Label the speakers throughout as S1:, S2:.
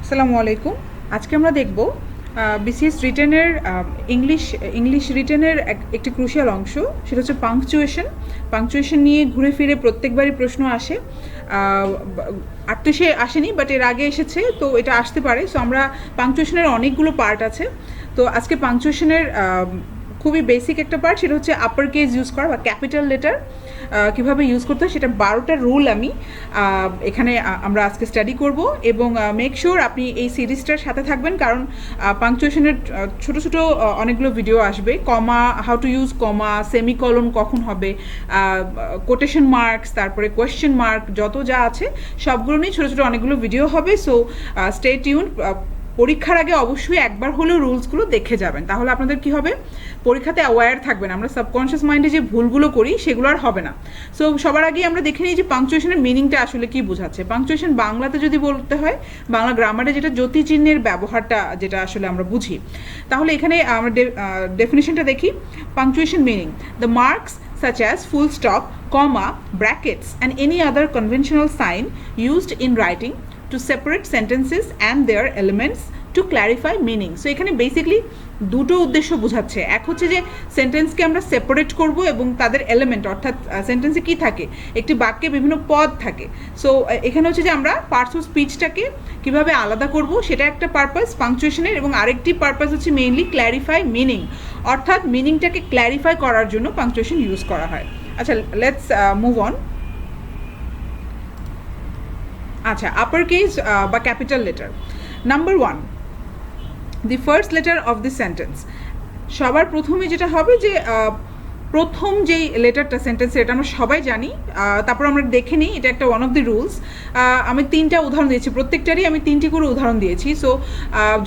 S1: আসসালামু আলাইকুম। আজকে আমরা দেখব বিসিএস রিটেনের ইংলিশ রিটেনের একটি ক্রুশিয়াল অংশ, সেটা হচ্ছে পাংচুয়েশন। পাংচুয়েশন নিয়ে ঘুরে ফিরে প্রত্যেকবারই প্রশ্ন আসে। আর তো সে আসেনি, বাট এর আগে এসেছে, তো এটা আসতে পারে। সো আমরা পাংচুয়েশনের অনেকগুলো পার্ট আছে, তো আজকে পাংচুয়েশনের খুবই বেসিক একটা পার্ট, সেটা হচ্ছে আপার কেস ইউজ করা বা ক্যাপিটাল লেটার কীভাবে ইউজ করতে হয়, সেটা 12টা রুল আমি এখানে আমরা আজকে স্টাডি করব। এবং মেক শিওর আপনি এই সিরিজটার সাথে থাকবেন, কারণ পাংচুয়েশনের ছোটো ছোটো অনেকগুলো ভিডিও আসবে। Comma, how to use comma, semicolon কখন হবে, কোটেশন মার্কস, তারপরে কোয়েশ্চেন মার্ক, যত যা আছে সবগুলো নিয়ে ছোটো ছোটো অনেকগুলো ভিডিও হবে। So stay tune. পরীক্ষার আগে অবশ্যই একবার হলেও রুলসগুলো দেখে যাবেন, তাহলে আপনাদের কি হবে, পরীক্ষাতে অ্যাওয়্যার থাকবেন। আমরা সাবকনশিয়াস মাইন্ডে যে ভুলগুলো করি সেগুলো আর হবে না। সো সবার আগে আমরা দেখে নিই যে পাংচুয়েশনের মিনিংটা আসলে কি বোঝাচ্ছে। পাংচুয়েশন বাংলাতে যদি বলতে হয়, বাংলা গ্রামারে যেটা জ্যোতিচিহ্নের ব্যবহারটা যেটা আসলে আমরা বুঝি, তাহলে এখানে আমরা ডেফিনেশনটা দেখি। Punctuation meaning: the marks such as full stop, comma, brackets and any other conventional sign used in writing to separate sentences and their elements to clarify meaning. So এখানে বেসিকলি দুটো উদ্দেশ্য বোঝাচ্ছে। এক হচ্ছে যে সেন্টেন্সকে আমরা সেপারেট করব এবং তাদের এলিমেন্ট, অর্থাৎ সেন্টেন্সে কি থাকে, একটি বাক্যে বিভিন্ন পদ থাকে। সো এখানে হচ্ছে যে আমরা পার্টস অফ স্পিচটাকে কীভাবে আলাদা করব, সেটা একটা পারপাস পাংচুয়েশনের। এবং আরেকটি পারপাস হচ্ছে মেইনলি ক্ল্যারিফাই মিনিং, অর্থাৎ মিনিংটাকে ক্ল্যারিফাই করার জন্য পাংচুয়েশন ইউজ করা হয়। আচ্ছা, লেটস মুভ অন। আচ্ছা, আপার কেস বা capital letter. Number 1, the first letter of the sentence. সবার প্রথমে যেটা হবে যে প্রথম যেই লেটারটা সেন্টেন্সের, এটা আমরা সবাই জানি। তারপর আমরা দেখে নিই, এটা একটা ওয়ান অফ দি রুলস। আমি 3টা উদাহরণ দিয়েছি, প্রত্যেকটারই আমি 3টি করে উদাহরণ দিয়েছি। সো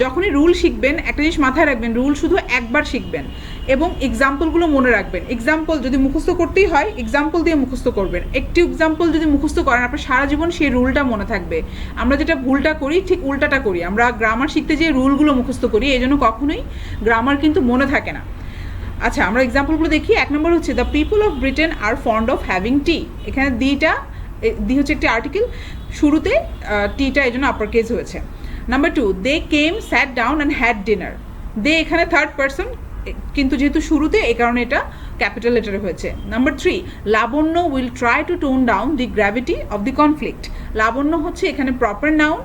S1: যখনই রুল শিখবেন, একটা জিনিস মাথায় রাখবেন, রুল শুধু একবার শিখবেন এবং এক্সাম্পলগুলো মনে রাখবেন। এক্সাম্পল যদি মুখস্থ করতেই হয়, এক্সাম্পল দিয়ে মুখস্থ করবেন। একটি এক্সাম্পল যদি মুখস্থ করেন, আপনার সারা জীবন সেই রুলটা মনে থাকবে। আমরা যেটা ভুলটা করি, ঠিক উল্টাটা করি। আমরা গ্রামার শিখতে যেয়ে রুলগুলো মুখস্থ করি, এই জন্য কখনোই গ্রামার কিন্তু মনে থাকে না। আচ্ছা, আমরা এক্সাম্পলগুলো দেখি। 1 নম্বর হচ্ছে, the people of Britain are fond of having tea. এখানে দি হচ্ছে একটি আর্টিকেল, শুরুতে টিটা এই জন্য আপার কেস হয়েছে। Number 2, they came, sat down and had dinner. They এখানে থার্ড পারসন, কিন্তু যেহেতু শুরুতে, এই কারণে এটা ক্যাপিটাল লেটারে হয়েছে। Number 3, Labanya will try to tone down the gravity of the conflict. Labanya হচ্ছে এখানে প্রপার নাউন,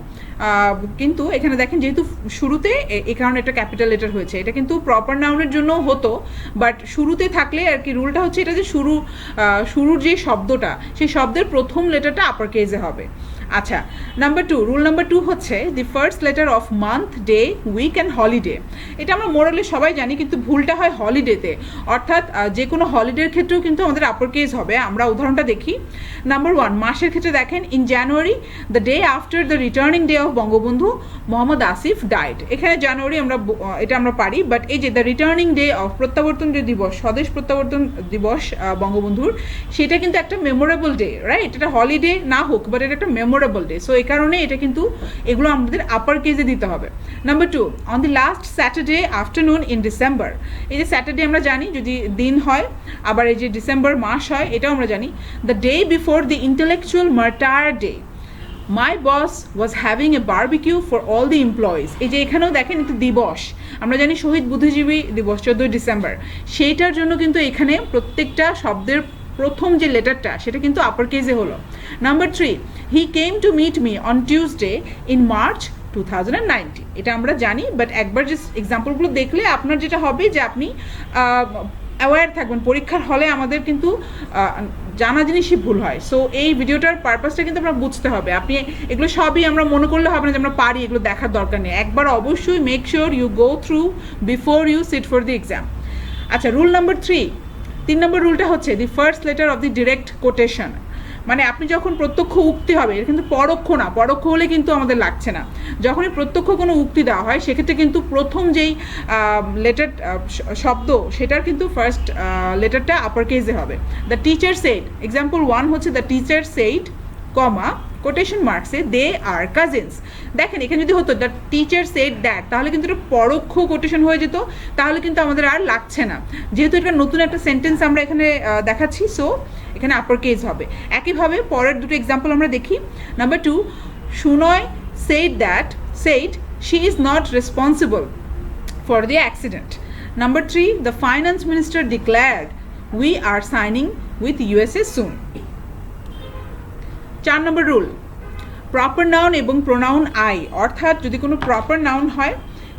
S1: কিন্তু এখানে দেখেন যেহেতু শুরুতে, এই কারণে এটা ক্যাপিটাল লেটার হয়েছে। এটা কিন্তু প্রপার নাউনের জন্য হতো, বাট শুরুতে থাকলে আর কি রুলটা হচ্ছে এটা যে শুরুর যে শব্দটা, সেই শব্দের প্রথম লেটারটা আপার কেসে হবে। আচ্ছা, নাম্বার 2, রুল নাম্বার 2 হচ্ছে, the first letter of month, day, week and holiday. এটা আমরা মোরালে সবাই জানি, কিন্তু ভুলটা হয় হলিডেতে, অর্থাৎ যে কোনো হলিডের ক্ষেত্রেও কিন্তু আমাদের আপার কেস হবে। আমরা উদাহরণটা দেখি। নাম্বার 1, মাসের ক্ষেত্রে দেখেন, in January, the day after the returning day of Bangabandhu Mohammad Asif died. এখানে জানুয়ারি এটা আমরা পারি, বাট এই যে দ্য রিটার্নিং ডে অফ, প্রত্যাবর্তন যে দিবস, স্বদেশ প্রত্যাবর্তন দিবস বঙ্গবন্ধুর, সেটা কিন্তু একটা মেমোরেবল ডে, রাইট? এটা হলিডে না হোক, বাট এটা একটা মেমোরেবল ডে। সো এই কারণে এটা কিন্তু এগুলো আমাদের আপার কেসে দিতে হবে। Number 2, on the last Saturday afternoon in December. এই যে স্যাটারডে আমরা জানি যদি দিন হয়, আবার এই যে ডিসেম্বর মাস হয়, এটাও আমরা জানি। The day before the intellectual martyr day, my boss was having a barbecue for all the employees. এই যে এখানেও দেখেন একটু দিবস, আমরা জানি শহীদ বুদ্ধিজীবী দিবস 14 ডিসেম্বর, সেইটার জন্য কিন্তু এখানে প্রত্যেকটা শব্দের প্রথম যে লেটারটা, সেটা কিন্তু আপার কেসে হলো। Number 3, he came to meet me on Tuesday in March 2019। এটা আমরা জানি, বাট একবার যে এক্সাম্পলগুলো দেখলে আপনার যেটা হবে যে আপনি অ্যাওয়্যার থাকবেন। পরীক্ষার হলে আমাদের কিন্তু জানা জিনিসই ভুল হয়। সো এই ভিডিওটার পারপাসটা কিন্তু আমরা বুঝতে হবে। আপনি এগুলো সবই আমরা মনে করলে হবে না যে আমরা পারি, এগুলো দেখার দরকার নেই। একবার অবশ্যই make sure you go through before you sit for the exam. আচ্ছা, রুল নাম্বার 3 নম্বর রুলটা হচ্ছে, the first letter of the direct quotation. মানে আপনি যখন প্রত্যক্ষ উক্তি হবে, এটা কিন্তু পরোক্ষ না, পরোক্ষ হলে কিন্তু আমাদের লাগছে না। যখনই প্রত্যক্ষ কোনো উক্তি দেওয়া হয়, সেক্ষেত্রে কিন্তু প্রথম যেই লেটার শব্দ, সেটার কিন্তু ফার্স্ট লেটারটা আপার কেসে হবে। দ্য টিচার সেইড, এক্সাম্পল 1 হচ্ছে, the teacher said, comma, quotation মার্কসে দে আর কাজিনস। দেখেন এখানে যদি হতো দ্য টিচার সেড দ্যাট, তাহলে কিন্তু এটা পরোক্ষ কোটেশন হয়ে যেত, তাহলে কিন্তু আমাদের আর লাগছে না। যেহেতু এটা নতুন একটা সেন্টেন্স আমরা এখানে দেখাচ্ছি, সো এখানে আপার কেস হবে। একইভাবে পরের দুটো এক্সাম্পল আমরা দেখি। Number 2, Sunoy said that said she is not responsible for the accident. Number 3, the finance minister declared we are signing with USA soon. 4 number rule, proper noun এবং প্রোনাউন আই, অর্থাৎ যদি কোনো প্রপার নাউন হয়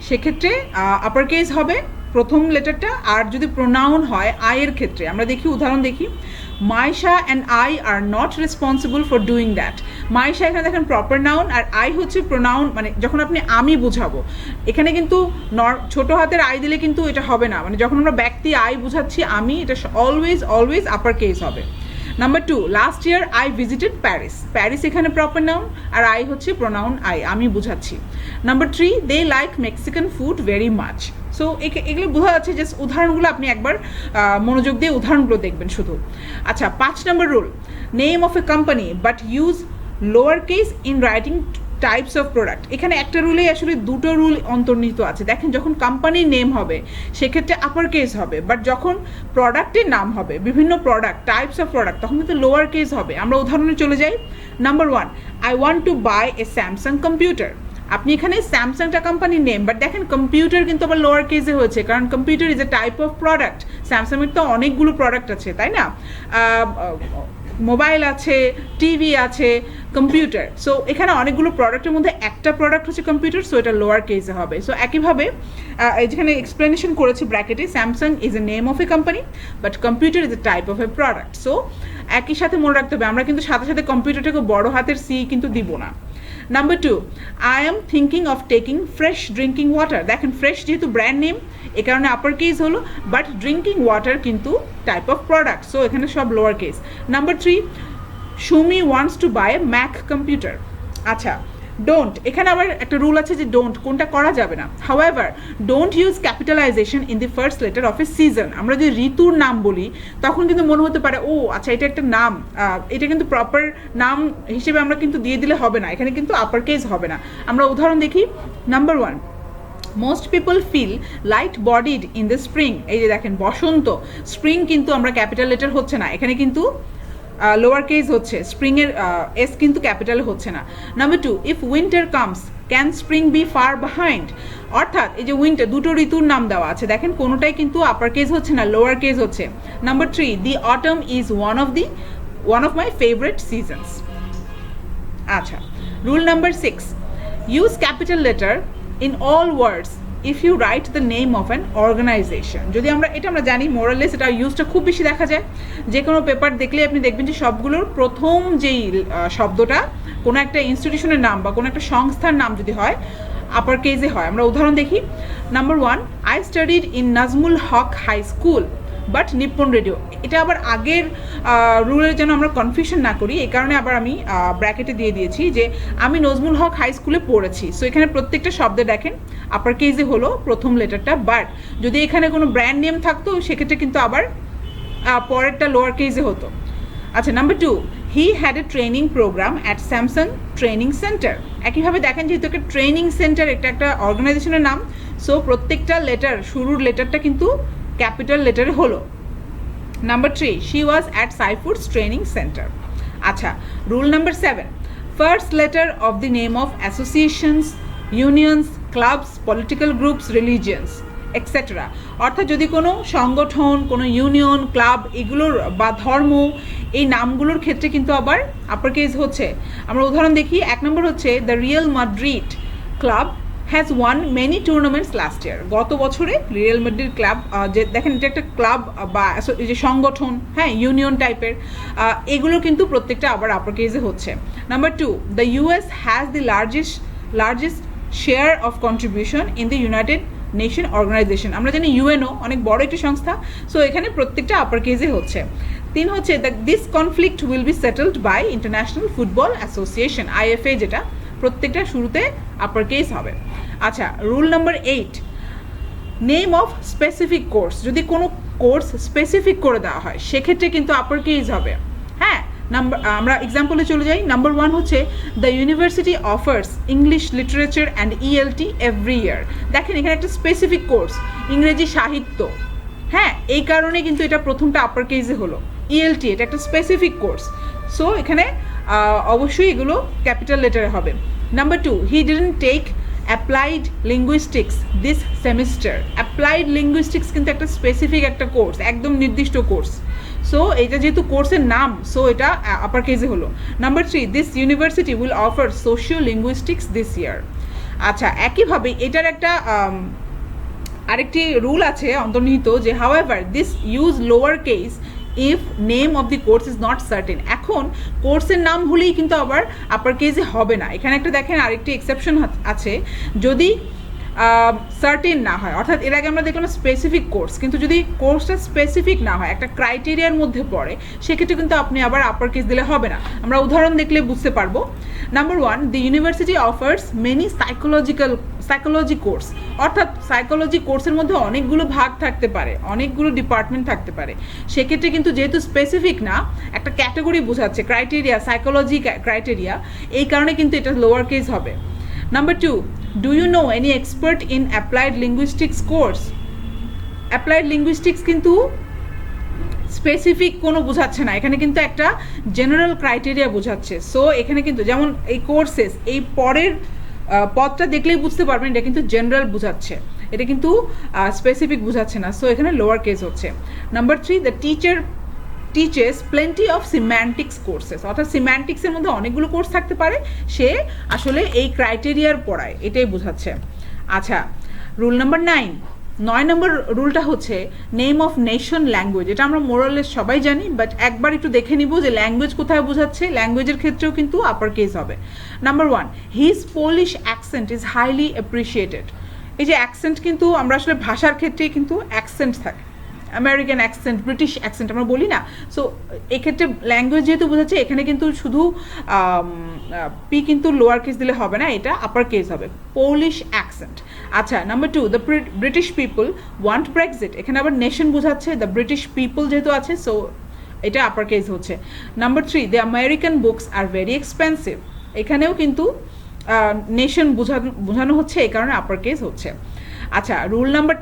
S1: সেক্ষেত্রে আপার case হবে প্রথম লেটারটা, আর যদি প্রোনাউন হয় আয়ের ক্ষেত্রে আমরা দেখি উদাহরণ দেখি, Maisha and I are not responsible for doing that. Maisha এখানে দেখেন প্রপার নাউন, আর আই হচ্ছে প্রোনাউন, মানে যখন আপনি আমি বোঝাবো এখানে কিন্তু ছোট হাতের আই দিলে কিন্তু এটা হবে না, মানে যখন আমরা ব্যক্তি আই বোঝাচ্ছি আমি, এটা অলওয়েজ আপার কেস হবে। Number 2, last year I visited Paris, Paris এখানে প্রপার নাউন আর আই হচ্ছে প্রোনাউন আই, আমি বুঝাচ্ছি। Number 3, they like Mexican food very much. So এগুলো বোঝা যাচ্ছে, জাস্ট উদাহরণগুলো আপনি একবার মনোযোগ দিয়ে উদাহরণগুলো দেখবেন শুধু। আচ্ছা, 5 নম্বর rule, name of a company but use lower case in writing types of product. এখানে একটা রুলে আসলে দুটো রুল অন্তর্নিহিত আছে। দেখেন, যখন কোম্পানির নেম হবে সেক্ষেত্রে আপার কেস হবে, বাট যখন প্রোডাক্টের নাম হবে, বিভিন্ন প্রোডাক্ট, টাইপস অফ প্রোডাক্ট, তখন কিন্তু লোয়ার কেস হবে। আমরা উদাহরণে চলে যাই। Number 1, I want to buy a Samsung computer. আপনি এখানে স্যামসাংটা কোম্পানির নেম, বাট দেখেন কম্পিউটার কিন্তু আবার লোয়ার কেসে হয়েছে, কারণ computer is a type of product. স্যামসাংয়ের তো অনেকগুলো প্রোডাক্ট আছে, তাই না? মোবাইল আছে, টিভি আছে, কম্পিউটার। সো এখানে অনেকগুলো প্রোডাক্টের মধ্যে একটা প্রোডাক্ট হচ্ছে কম্পিউটার, সো এটা লোয়ার কেসে হবে। সো একইভাবে যেখানে এক্সপ্লেনেশন করেছি ব্র্যাকেটে, Samsung is a name of a company but computer is a type of a product. So একই সাথে মনে রাখতে হবে, আমরা কিন্তু সাথে সাথে কম্পিউটারটাকে বড় হাতের সি কিন্তু দিব না। Number 2, I am thinking of taking Fresh drinking water. দেখেন, ফ্রেশ যেহেতু ব্র্যান্ড নেম এ কারণে আপার কেস হলো, বাট ড্রিঙ্কিং ওয়াটার কিন্তু টাইপ অফ প্রোডাক্ট, সো এখানে সব lower case. Number 3, Sumi wants to buy a Mac computer. আচ্ছা, ডোন্ট, এখানে আবার একটা রুল আছে যে ডোন্ট কোনটা করা যাবে না। However, don't use capitalisation in the first letter of a season. আমরা যদি ঋতুর নাম বলি তখন কিন্তু মনে হতে পারে ও আচ্ছা এটা একটা নাম, এটা কিন্তু প্রপার নাম হিসেবে আমরা কিন্তু দিয়ে দিলে হবে না, এখানে কিন্তু আপার কেস হবে না। আমরা উদাহরণ দেখি। Number 1, most people feel light bodied in the spring. এই যে দেখেন বসন্ত, স্প্রিং কিন্তু আমরা ক্যাপিটাল লেটার হচ্ছে না, এখানে কিন্তু লোয়ার কেস হচ্ছে, স্প্রিংয়ের এস কিন্তু ক্যাপিটাল হচ্ছে না। Number 2, if winter comes can spring be far behind. অর্থাৎ এই যে উইন্টার, দুটো ঋতুর নাম দেওয়া আছে, দেখেন কোনোটাই কিন্তু আপার কেস হচ্ছে না, লোয়ার কেস হচ্ছে। Number 3, the autumn is one of my favourite seasons. আচ্ছা, rule number 6, use capital letter in all words if you write the name of an organisation. যদি আমরা জানি মোরালেস এটা ইউজটা খুব বেশি দেখা যায়, যে কোনো পেপার দেখলে আপনি দেখবেন যে সবগুলোর প্রথম যেই শব্দটা কোনো একটা ইনস্টিটিউশনের নাম বা কোনো একটা সংস্থার নাম যদি হয় আপার কেসে হয়। আমরা উদাহরণ দেখি। Number 1, I studied in Nazmul Haque High School but Nippon Radio. এটা আবার আগের রুলের যেন আমরা কনফিউশন না করি, এই কারণে আবার আমি ব্র্যাকেটে দিয়ে দিয়েছি যে আমি নজমুল হক হাই স্কুলে পড়েছি। সো এখানে প্রত্যেকটা শব্দে দেখেন আপার কেসে হলো প্রথম লেটারটা, বাট যদি এখানে কোনো ব্র্যান্ড নেম থাকতো সেক্ষেত্রে কিন্তু আবার পরেরটা লোয়ার কেসে হতো। আচ্ছা, number 2, he had a training programme at Samsung Training Centre. একইভাবে দেখেন যেহেতু একটা ট্রেনিং সেন্টার, একটা অর্গানাইজেশনের নাম, সো প্রত্যেকটা লেটার, শুরুর লেটারটা কিন্তু ক্যাপিটাল লেটারে হলো। Number 3, she was at seafoods training centre. আচ্ছা, rule number 7, first letter of the name of associations, unions, clubs, political groups, religions etcetera. অর্থাৎ যদি কোনো সংগঠন, কোনো ইউনিয়ন, ক্লাব এগুলোর বা ধর্ম, এই নামগুলোর ক্ষেত্রে কিন্তু আবার আপার কেস হচ্ছে। আমরা উদাহরণ দেখি। 1 নম্বর হচ্ছে the Real Madrid club has one many tournaments last year. গত বছরে রিয়াল মাদ্রিদ ক্লাব, যে দেখেন এটা একটা ক্লাব বা যে সংগঠন, হ্যাঁ, ইউনিয়ন টাইপের, এগুলো কিন্তু প্রত্যেকটা আবার আপার কেসে হচ্ছে। Number 2, the US has the largest share of contribution in the United Nation Organisation. আমরা জানি ইউএনও অনেক বড় একটি সংস্থা, সো এখানে প্রত্যেকটা আপার কেসে হচ্ছে। 3 হচ্ছে this conflict will be settled by International Football Association, IFA, যেটা প্রত্যেকটা শুরুতে আপার কেস হবে। আচ্ছা, rule number 8, name of specific course. যদি কোনো কোর্স স্পেসিফিক করে দেওয়া হয় সেক্ষেত্রে কিন্তু আপার কেস হবে। হ্যাঁ, আমরা এক্সাম্পলে চলে যাই। নাম্বার 1 হচ্ছে the university offers English literature and ELT every year. দেখেন এখানে একটা স্পেসিফিক কোর্স, ইংরেজি সাহিত্য, হ্যাঁ, এই কারণে কিন্তু এটা প্রথমটা আপার কেসে হলো। ইএলটি এটা একটা স্পেসিফিক কোর্স, সো এখানে অবশ্যই এগুলো ক্যাপিটাল লেটারে হবে। Number 2, he didn't take Applied Linguistics this semester. Applied linguistics কিন্তু একটা স্পেসিফিক একটা কোর্স, একদম নির্দিষ্ট কোর্স। সো এটা যেহেতু কোর্সের নাম, সো এটা আপার কেজে হলো। Number 3, this university will offer socio linguistics this ইয়ার। আচ্ছা, একইভাবে এটার একটা আরেকটি রুল আছে অন্তর্নিহিত যে however this use lower case if name of the course is not certain. এখন কোর্সের নাম হলেই কিন্তু আবার আপার কেজে হবে না। এখানে একটা দেখেন আরেকটি এক্সেপশন আছে, যদি সার্টেন না হয়, অর্থাৎ এর আগে আমরা দেখলাম স্পেসিফিক কোর্স, কিন্তু যদি কোর্সটা স্পেসিফিক না হয়, একটা ক্রাইটেরিয়ার মধ্যে পড়ে, সেক্ষেত্রে কিন্তু আপনি আবার আপার কেস দিলে হবে না। আমরা উদাহরণ দেখলে বুঝতে পারবো। Number 1, the university offers many psychology course. অর্থাৎ সাইকোলজি কোর্সের মধ্যে অনেকগুলো ভাগ থাকতে পারে, অনেকগুলো ডিপার্টমেন্ট থাকতে পারে। সেক্ষেত্রে কিন্তু যেহেতু স্পেসিফিক না, একটা ক্যাটাগরি বোঝাচ্ছে, ক্রাইটেরিয়া, সাইকোলজি ক্রাইটেরিয়া, এই কারণে কিন্তু এটা লোয়ার কেস হবে। Number 2, do you know any expert in applied linguistics course. Applied linguistics কিন্তু স্পেসিফিক কোনো বোঝাচ্ছে না, এখানে কিন্তু একটা জেনারেল ক্রাইটেরিয়া বোঝাচ্ছে। সো এখানে কিন্তু যেমন এই কোর্সেস, এই পরের পদটা দেখলেই বুঝতে পারবেন এটা কিন্তু জেনারেল বোঝাচ্ছে, এটা কিন্তু স্পেসিফিক বোঝাচ্ছে না। সো এখানে লোয়ার কেস হচ্ছে। Number 3, the teacher teaches plenty of semantics courses. অর্থাৎ সিম্যান্টিক্সের মধ্যে অনেকগুলো কোর্স থাকতে পারে, সে আসলে এই ক্রাইটেরিয়ার পড়ায়, এটাই বোঝাচ্ছে। আচ্ছা, রুল নাম্বার 9 নম্বর রুলটা হচ্ছে নেম অফ নেশন ল্যাঙ্গুয়েজ। এটা আমরা মোরালেস সবাই জানি, বাট একবার একটু দেখে নিব যে ল্যাঙ্গুয়েজ কোথায় বোঝাচ্ছে। ল্যাঙ্গুয়েজের ক্ষেত্রেও কিন্তু আপার কেস হবে। Number 1, his Polish accent is highly appreciated. এই যে অ্যাকসেন্ট, কিন্তু আমরা আসলে ভাষার ক্ষেত্রেই কিন্তু অ্যাকসেন্ট থাকে, আমেরিকান অ্যাকসেন্ট, ব্রিটিশ অ্যাকসেন্ট আমরা বলি না। সো এক্ষেত্রে ল্যাঙ্গুয়েজ যেহেতু বোঝাচ্ছে, এখানে কিন্তু শুধু পি কিন্তু লোয়ার কেস দিলে হবে না, এটা আপার কেস হবে, পোলিশ অ্যাকসেন্ট। আচ্ছা, number 2, the British people want Brexit. এখানে আবার নেশন বোঝাচ্ছে, দ্য ব্রিটিশ পিপল যেহেতু আছে, সো এটা আপার কেস হচ্ছে। Number 3, the American books are very expensive. এখানেও কিন্তু নেশন বোঝানো হচ্ছে, এই কারণে আপার কেস হচ্ছে। আচ্ছা, রুল নাম্বার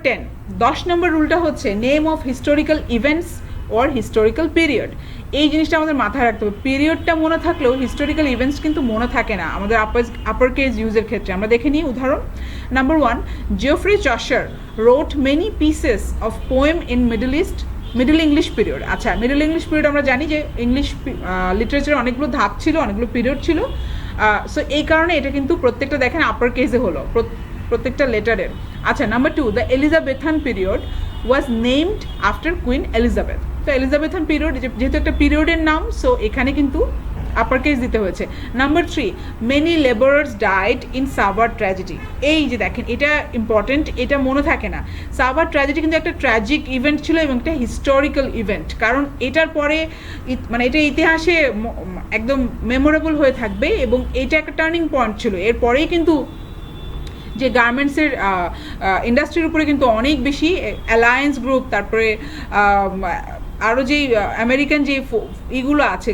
S1: 10 নম্বর রুলটা হচ্ছে name of historical events or historical period. এই জিনিসটা আমাদের মাথায় রাখতে হবে। পিরিয়ডটা মনে থাকলেও হিস্টোরিক্যাল ইভেন্টস কিন্তু মনে থাকে না আমাদের আপার কেস ইউজের ক্ষেত্রে। আমরা দেখে নিই উদাহরণ। Number 1, Geoffrey Chaucer রোট many pieces of poem in middle English period. আচ্ছা, মিডল ইংলিশ পিরিয়ড আমরা জানি যে ইংলিশ লিটারেচারে অনেকগুলো ধাপ ছিল, অনেকগুলো পিরিয়ড ছিল। সো এই কারণে এটা কিন্তু প্রত্যেকটা দেখেন আপার কেসে হলো, প্রত্যেকটা লেটারের। আচ্ছা, number 2, the Elizabethan period was named after queen Elizabeth. তো এলিজাবেথান পিরিয়ড যেহেতু একটা পিরিয়ডের নাম, সো এখানে কিন্তু আপার কেস দিতে হয়েছে। Number 3, many labourers died in Savar tragedy. এই যে দেখেন, এটা ইম্পর্টেন্ট, এটা মনে থাকে না। সাভার ট্র্যাজেডি কিন্তু একটা ট্র্যাজিক ইভেন্ট ছিল এবং একটা হিস্টোরিক্যাল ইভেন্ট, কারণ এটার পরে মানে এটা ইতিহাসে একদম মেমোরেবল হয়ে থাকবে এবং এটা একটা টার্নিং পয়েন্ট ছিল। এরপরেই কিন্তু যে গার্মেন্টসের ইন্ডাস্ট্রির উপরে কিন্তু অনেক বেশি অ্যালায়েন্স গ্রুপ, তারপরে আরও যেই আমেরিকান যে ইগুলো আছে,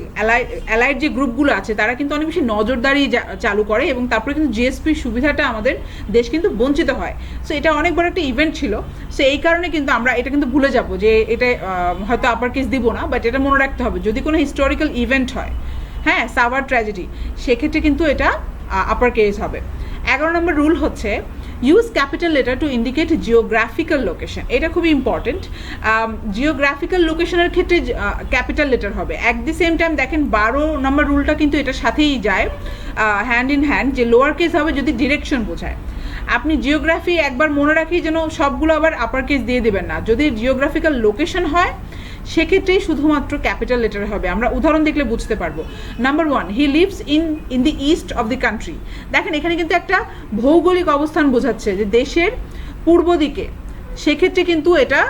S1: অ্যালাইড যে গ্রুপগুলো আছে, তারা কিন্তু অনেক বেশি নজরদারি চালু করে এবং তারপরে কিন্তু জিএসপি সুবিধাটা আমাদের দেশ কিন্তু বঞ্চিত হয়। সো এটা অনেক বড় একটা ইভেন্ট ছিল। সো এই কারণে কিন্তু আমরা এটা কিন্তু ভুলে যাব যে এটা হয়তো আপার কেস দিব না, বাট এটা মনে রাখতে হবে যদি কোনো হিস্টোরিক্যাল ইভেন্ট হয়, হ্যাঁ, সাভার ট্র্যাজেডি, সেক্ষেত্রে কিন্তু এটা আপার কেস হবে। 11 নম্বর রুল হচ্ছে use capital letter to indicate geographical location. এটা খুবই ইম্পর্টেন্ট। জিওগ্রাফিক্যাল লোকেশনের ক্ষেত্রে ক্যাপিটাল লেটার হবে। অ্যাট দি সেম টাইম দেখেন 12 নম্বর রুলটা কিন্তু এটার সাথেই যায়, হ্যান্ড ইন হ্যান্ড, যে লোয়ার কেস হবে যদি ডিরেকশন বোঝায়। আপনি জিওগ্রাফি একবার মনে রাখি যেন সবগুলো আবার আপার কেস দিয়ে দেবেন না। যদি জিওগ্রাফিক্যাল লোকেশন হয় সেক্ষেত্রেই শুধুমাত্র ক্যাপিটাল লেটার হবে। আমরা উদাহরণ দেখলে বুঝতে পারবো। Number 1, he lives in the east of the country. দেখেন এখানে কিন্তু একটা ভৌগোলিক অবস্থান বোঝাচ্ছে যে দেশের পূর্ব দিকে, সেক্ষেত্রে কিন্তু এটা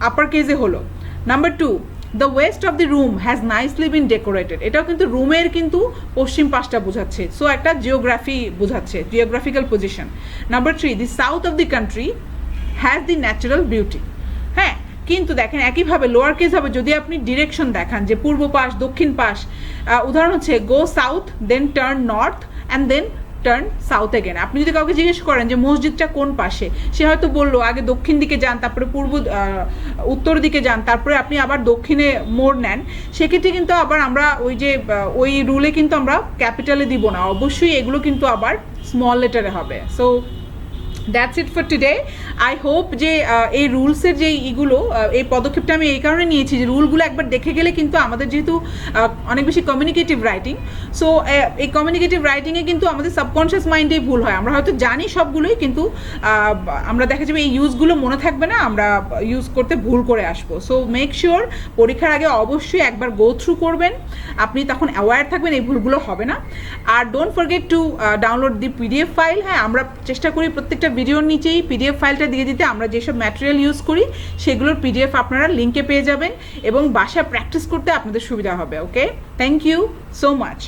S1: আপার কেসে হলো। Number 2, the west of the room has nicely been decorated. এটাও কিন্তু রুমের কিন্তু পশ্চিম পাশটা বোঝাচ্ছে, সো একটা জিওগ্রাফি বোঝাচ্ছে, geographical position. Number 3, the south of the country has the natural beauty. হ্যাঁ, কিন্তু দেখেন একইভাবে লোয়ার কেস হবে যদি আপনি ডিরেকশন দেখান যে পূর্ব পাশ, দক্ষিণ পাশ। উদাহরণ হচ্ছে go south, then turn north and then turn south again. আপনি যদি কাউকে জিজ্ঞেস করেন যে মসজিদটা কোন পাশে, সে হয়তো বললো আগে দক্ষিণ দিকে যান, তারপরে উত্তর দিকে যান, তারপরে আপনি আবার দক্ষিণে মোড় নেন, সেক্ষেত্রে কিন্তু আবার আমরা ওই রুলে কিন্তু আমরা ক্যাপিটালে দিব না, অবশ্যই এগুলো কিন্তু আবার স্মল লেটারে হবে। So that's it for today. I hope যে এই রুলসের যে এই পদক্ষেপটা আমি এই কারণে নিয়েছি যে রুলগুলো একবার দেখে গেলে কিন্তু আমাদের যেহেতু অনেক বেশি কমিউনিকেটিভ রাইটিং, সো এই কমিউনিকেটিভ রাইটিংয়ে কিন্তু আমাদের সাবকনশিয়াস মাইন্ডেই ভুল হয়। আমরা হয়তো জানি সবগুলোই, কিন্তু আমরা দেখা যাবে এই ইউজগুলো মনে থাকবে না, আমরা ইউজ করতে ভুল করে আসবো। সো মেক শিওর পরীক্ষার আগে অবশ্যই একবার গো থ্রু করবেন, আপনি তখন অ্যাওয়্যার থাকবেন এই ভুলগুলো হবে না। আর don't forget to download the PDF file. হ্যাঁ, আমরা চেষ্টা করি প্রত্যেকটা ভিডিওর নিচেই পিডিএফ ফাইলটা দিয়ে দিতে। আমরা যেসব ম্যাটেরিয়াল ইউজ করি সেগুলোর পিডিএফ আপনারা লিঙ্কে পেয়ে যাবেন এবং বাসায় প্র্যাকটিস করতে আপনাদের সুবিধা হবে। ওকে, থ্যাংক ইউ সো মাচ।